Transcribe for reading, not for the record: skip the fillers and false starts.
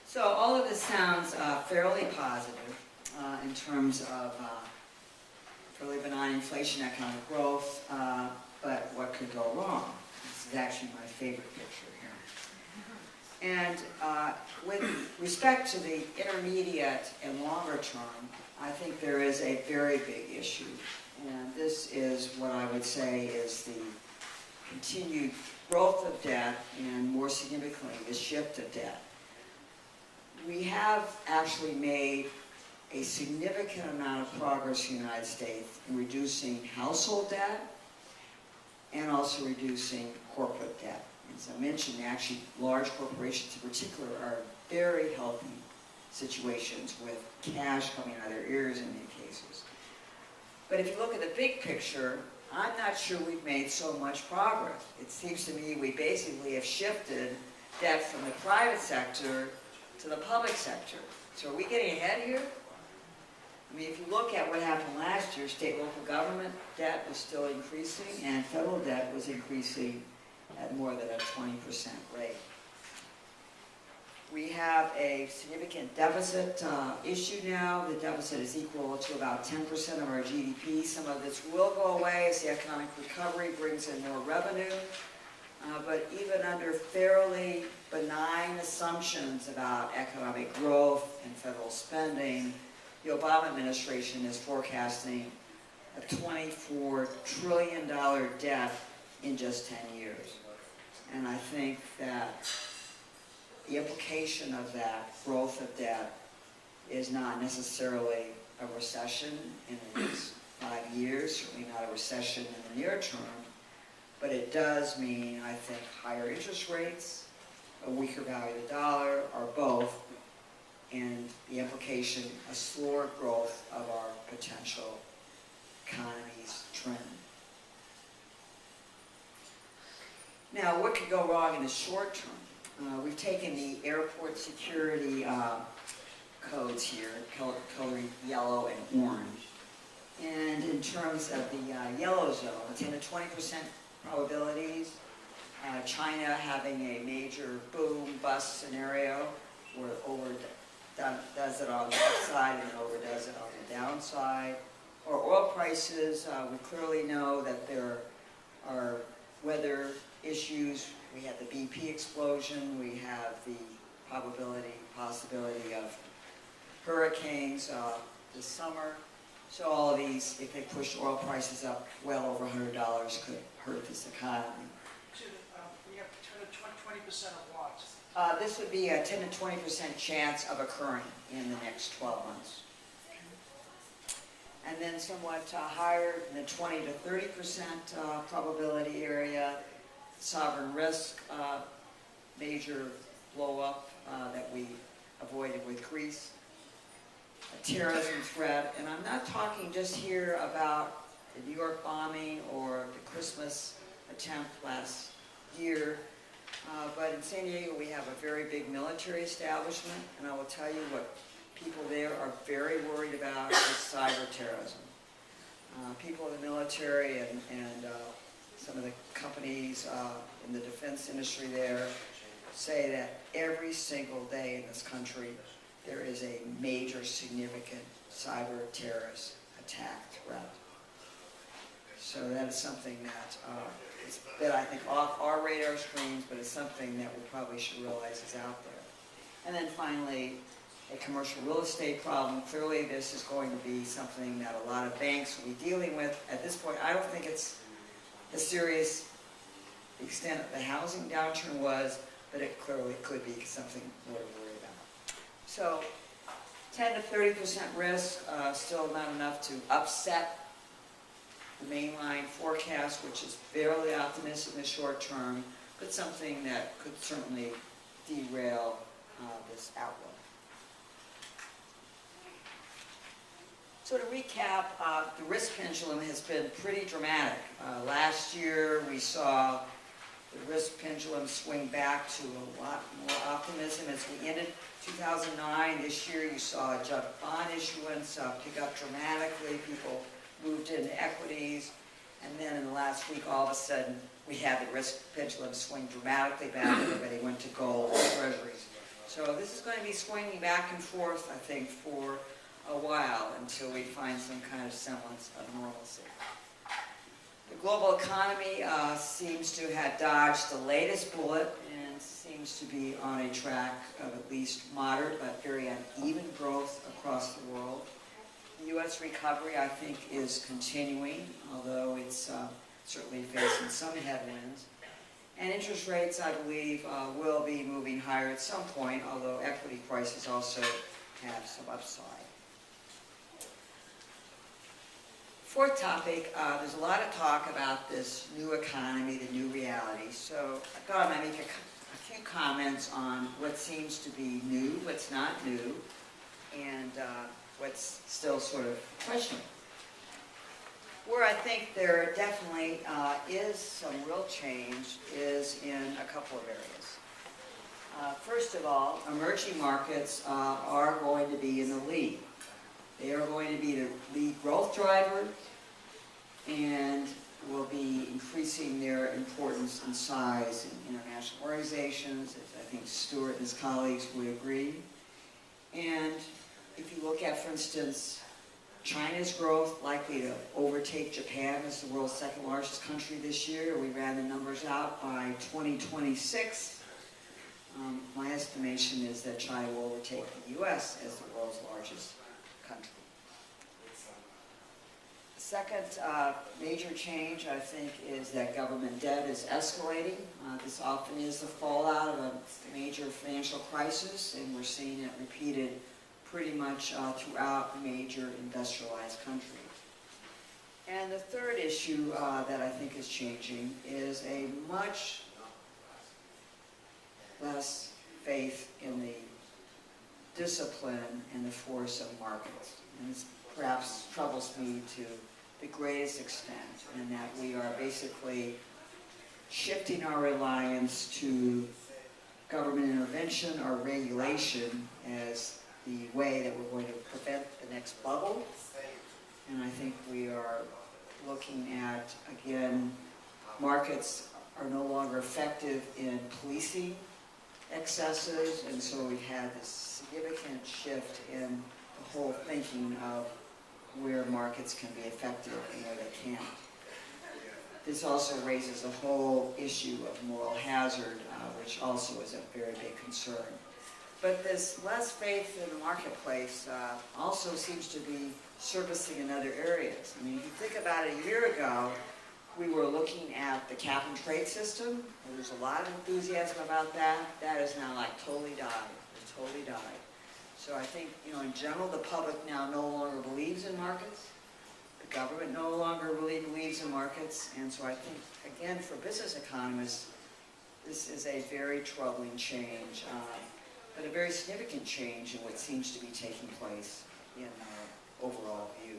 So all of this sounds fairly positive in terms of fairly benign inflation, economic growth, but what could go wrong? This is actually my favorite picture here. And with respect to the intermediate and longer term, I think there is a very big issue. And this is what I would say is the continued growth of debt and, more significantly, the shift of debt. We have actually made a significant amount of progress in the United States in reducing household debt and also reducing corporate debt. As I mentioned, actually, large corporations in particular are in very healthy situations with cash coming out of their ears in many cases. But if you look at the big picture, I'm not sure we've made so much progress. It seems to me we basically have shifted debt from the private sector to the public sector. So are we getting ahead here? I mean, if you look at what happened last year, state and local government debt was still increasing, and federal debt was increasing at more than a 20% rate. We have a significant deficit issue now. The deficit is equal to about 10% of our GDP. Some of this will go away as the economic recovery brings in more revenue. But even under fairly benign assumptions about economic growth and federal spending, the Obama administration is forecasting a $24 trillion debt in just 10 years. And I think that the implication of that growth of debt is not necessarily a recession in the next 5 years, certainly not a recession in the near term, but it does mean, I think, higher interest rates, a weaker value of the dollar, or both, and the implication, a slower growth of our potential economy's trend. Now, what could go wrong in the short term? We've taken the airport security codes here, colored yellow and orange. And in terms of the yellow zone, 10 to 20% probabilities, China having a major boom-bust scenario where it does it on the upside and overdoes it on the downside. Or oil prices, we clearly know that there are weather issues. We have the BP explosion, we have the possibility of hurricanes this summer. So all of these, if they push oil prices up well over $100, could hurt this economy. We have 20% of what? This would be a 10 to 20% chance of occurring in the next 12 months. And then somewhat higher in the 20 to 30% probability area, sovereign risk, major blow-up that we avoided with Greece, a terrorism threat, and I'm not talking just here about the New York bombing or the Christmas attempt last year, but in San Diego we have a very big military establishment, and I will tell you what people there are very worried about is cyber terrorism. People in the military and some of the companies in the defense industry there say that every single day in this country there is a major significant cyber terrorist attack threat. So that is something that I think off our radar screens, but it's something that we probably should realize is out there. And then finally, a commercial real estate problem. Clearly this is going to be something that a lot of banks will be dealing with. At this point, I don't think it's as serious the extent of the housing downturn was, but it clearly could be something more to worry about. So 10 to 30% risk, still not enough to upset the mainline forecast, which is fairly optimistic in the short term, but something that could certainly derail this outlook. So to recap, the risk pendulum has been pretty dramatic. Last year we saw the risk pendulum swing back to a lot more optimism as we ended 2009. This year you saw a junk bond issuance pick up dramatically. People moved into equities. And then in the last week, all of a sudden, we had the risk pendulum swing dramatically back. Everybody went to gold and treasuries. So So this is going to be swinging back and forth, I think, for a while until we find some kind of semblance of normalcy. The global economy seems to have dodged the latest bullet and seems to be on a track of at least moderate but very uneven growth across the world. The U.S. recovery, I think, is continuing, although it's certainly facing some headwinds. And interest rates, I believe, will be moving higher at some point, although equity prices also have some upside. Fourth topic, there's a lot of talk about this new economy, the new reality. So I thought I might make a few comments on what seems to be new, what's not new, and what's still sort of questionable. Where I think there definitely is some real change is in a couple of areas. First of all, emerging markets are going to be in the lead. They are going to be the lead growth driver and will be increasing their importance and size in international organizations, as I think Stuart and his colleagues would agree. And if you look at, for instance, China's growth likely to overtake Japan as the world's second largest country this year. We ran the numbers out by 2026. My estimation is that China will overtake the U.S. as the world's largest country. The second major change, I think, is that government debt is escalating. This often is the fallout of a major financial crisis, and we're seeing it repeated pretty much throughout major industrialized countries. And the third issue that I think is changing is a much less faith in the discipline and the force of markets. And this perhaps troubles me to the greatest extent, in that we are basically shifting our reliance to government intervention or regulation as the way that we're going to prevent the next bubble. And I think we are looking at, again, markets are no longer effective in policing excesses, and so we've had this significant shift in the whole thinking of where markets can be effective and where they can't. This also raises a whole issue of moral hazard, which also is a very big concern. But this less faith in the marketplace also seems to be surfacing in other areas. I mean, if you think about it, a year ago, we were looking at the cap and trade system, and there's a lot of enthusiasm about that. That is now like totally died. It's totally died. So I think, in general, the public now no longer believes in markets. The government no longer really believes in markets. And so I think, again, for business economists, this is a very troubling change, but a very significant change in what seems to be taking place in our overall view.